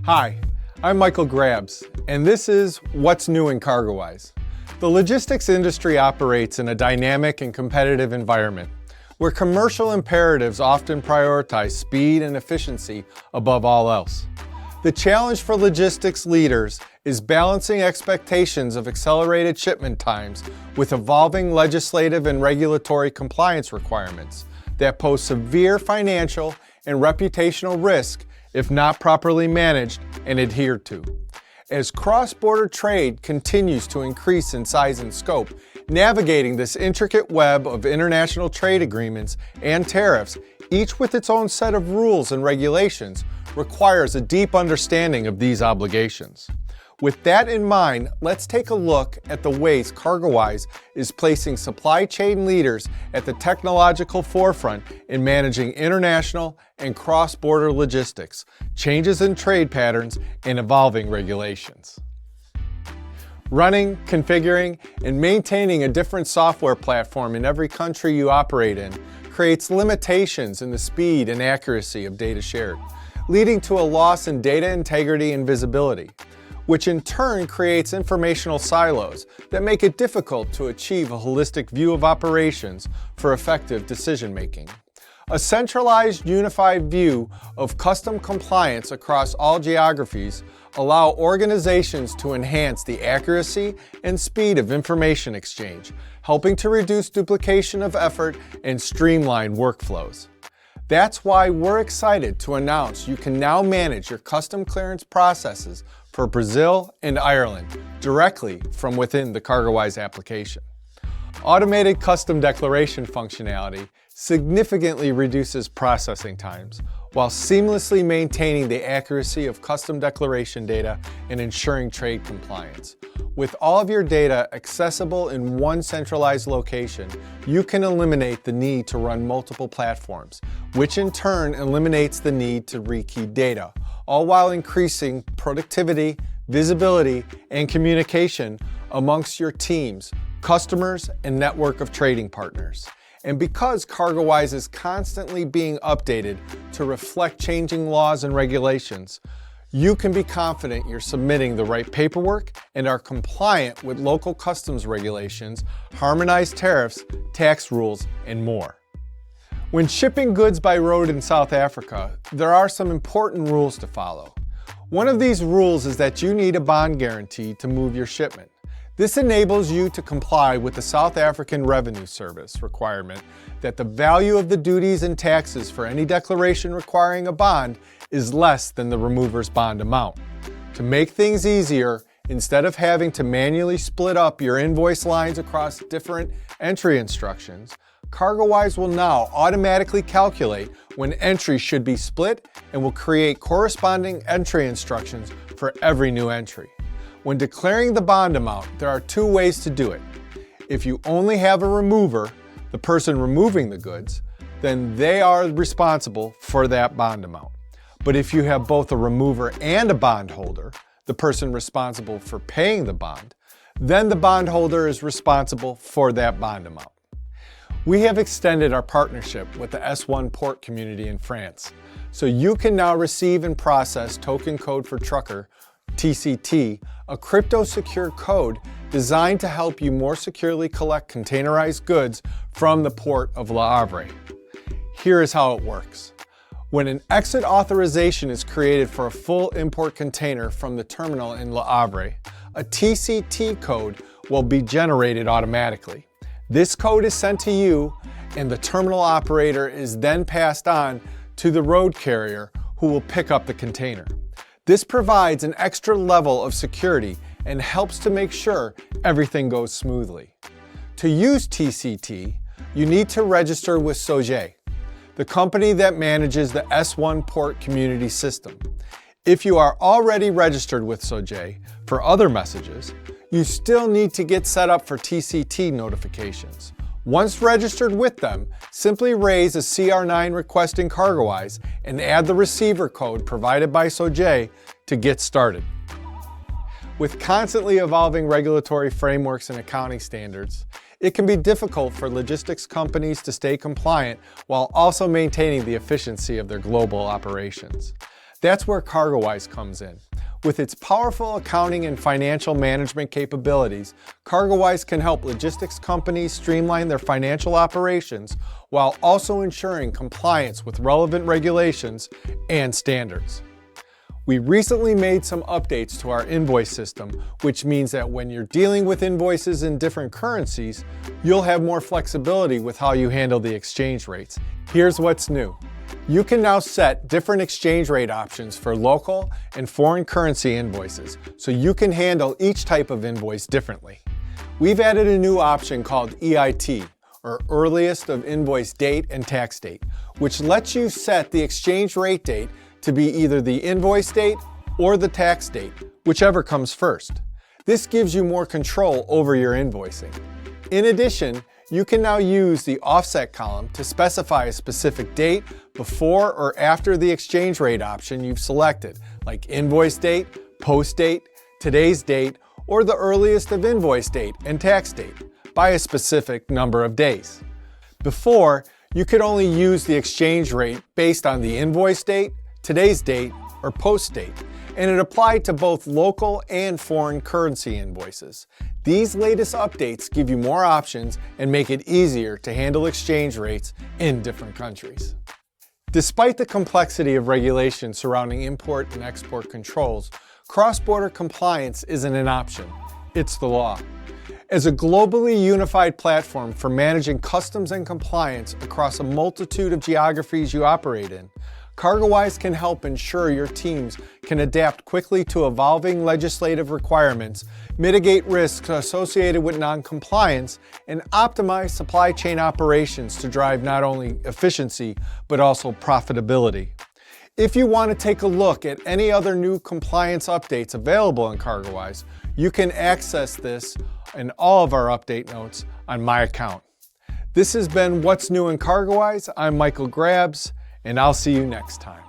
Hi, I'm Michael Grabs, and this is What's New in CargoWise. The logistics industry operates in a dynamic and competitive environment where commercial imperatives often prioritize speed and efficiency above all else. The challenge for logistics leaders is balancing expectations of accelerated shipment times with evolving legislative and regulatory compliance requirements that pose severe financial and reputational risk if not properly managed and adhered to. As cross-border trade continues to increase in size and scope, navigating this intricate web of international trade agreements and tariffs, each with its own set of rules and regulations, requires a deep understanding of these obligations. With that in mind, let's take a look at the ways CargoWise is placing supply chain leaders at the technological forefront in managing international and cross-border logistics, changes in trade patterns, and evolving regulations. Running, configuring, and maintaining a different software platform in every country you operate in creates limitations in the speed and accuracy of data shared, leading to a loss in data integrity and visibility, which in turn creates informational silos that make it difficult to achieve a holistic view of operations for effective decision-making. A centralized, unified view of custom compliance across all geographies allow organizations to enhance the accuracy and speed of information exchange, helping to reduce duplication of effort and streamline workflows. That's why we're excited to announce you can now manage your custom clearance processes for Brazil and Ireland directly from within the CargoWise application. Automated custom declaration functionality significantly reduces processing times while seamlessly maintaining the accuracy of custom declaration data and ensuring trade compliance. With all of your data accessible in one centralized location, you can eliminate the need to run multiple platforms, which in turn eliminates the need to rekey data, all while increasing productivity, visibility, and communication amongst your teams, customers, and network of trading partners. And because CargoWise is constantly being updated to reflect changing laws and regulations, you can be confident you're submitting the right paperwork and are compliant with local customs regulations, harmonized tariffs, tax rules, and more. When shipping goods by road in South Africa, there are some important rules to follow. One of these rules is that you need a bond guarantee to move your shipment. This enables you to comply with the South African Revenue Service requirement that the value of the duties and taxes for any declaration requiring a bond is less than the remover's bond amount. To make things easier, instead of having to manually split up your invoice lines across different entry instructions, CargoWise will now automatically calculate when entries should be split and will create corresponding entry instructions for every new entry. When declaring the bond amount, there are two ways to do it. If you only have a remover, the person removing the goods, then they are responsible for that bond amount. But if you have both a remover and a bondholder, the person responsible for paying the bond, then the bondholder is responsible for that bond amount. We have extended our partnership with the S1 port community in France, so you can now receive and process Token Code for Trucker, TCT, a crypto-secure code designed to help you more securely collect containerized goods from the port of Le Havre. Here is how it works. When an exit authorization is created for a full import container from the terminal in Le Havre, a TCT code will be generated automatically. This code is sent to you, and the terminal operator is then passed on to the road carrier who will pick up the container. This provides an extra level of security and helps to make sure everything goes smoothly. To use TCT, you need to register with Sogei, the company that manages the S1 port community system. If you are already registered with Sogei for other messages, you still need to get set up for TCT notifications. Once registered with them, simply raise a CR9 request in CargoWise and add the receiver code provided by Sogei to get started. With constantly evolving regulatory frameworks and accounting standards, it can be difficult for logistics companies to stay compliant while also maintaining the efficiency of their global operations. That's where CargoWise comes in. With its powerful accounting and financial management capabilities, CargoWise can help logistics companies streamline their financial operations while also ensuring compliance with relevant regulations and standards. We recently made some updates to our invoice system, which means that when you're dealing with invoices in different currencies, you'll have more flexibility with how you handle the exchange rates. Here's what's new. You can now set different exchange rate options for local and foreign currency invoices, so you can handle each type of invoice differently. We've added a new option called EIT, or Earliest of Invoice Date and Tax Date, which lets you set the exchange rate date to be either the invoice date or the tax date, whichever comes first. This gives you more control over your invoicing. In addition, you can now use the offset column to specify a specific date before or after the exchange rate option you've selected, like invoice date, post date, today's date, or the earliest of invoice date and tax date by a specific number of days. Before, you could only use the exchange rate based on the invoice date, today's date, or post date, and it applied to both local and foreign currency invoices. These latest updates give you more options and make it easier to handle exchange rates in different countries. Despite the complexity of regulations surrounding import and export controls, cross-border compliance isn't an option, it's the law. As a globally unified platform for managing customs and compliance across a multitude of geographies you operate in, CargoWise can help ensure your teams can adapt quickly to evolving legislative requirements, mitigate risks associated with non-compliance, and optimize supply chain operations to drive not only efficiency, but also profitability. If you want to take a look at any other new compliance updates available in CargoWise, you can access this and all of our update notes on my account. This has been What's New in CargoWise. I'm Michael Grabs, and I'll see you next time.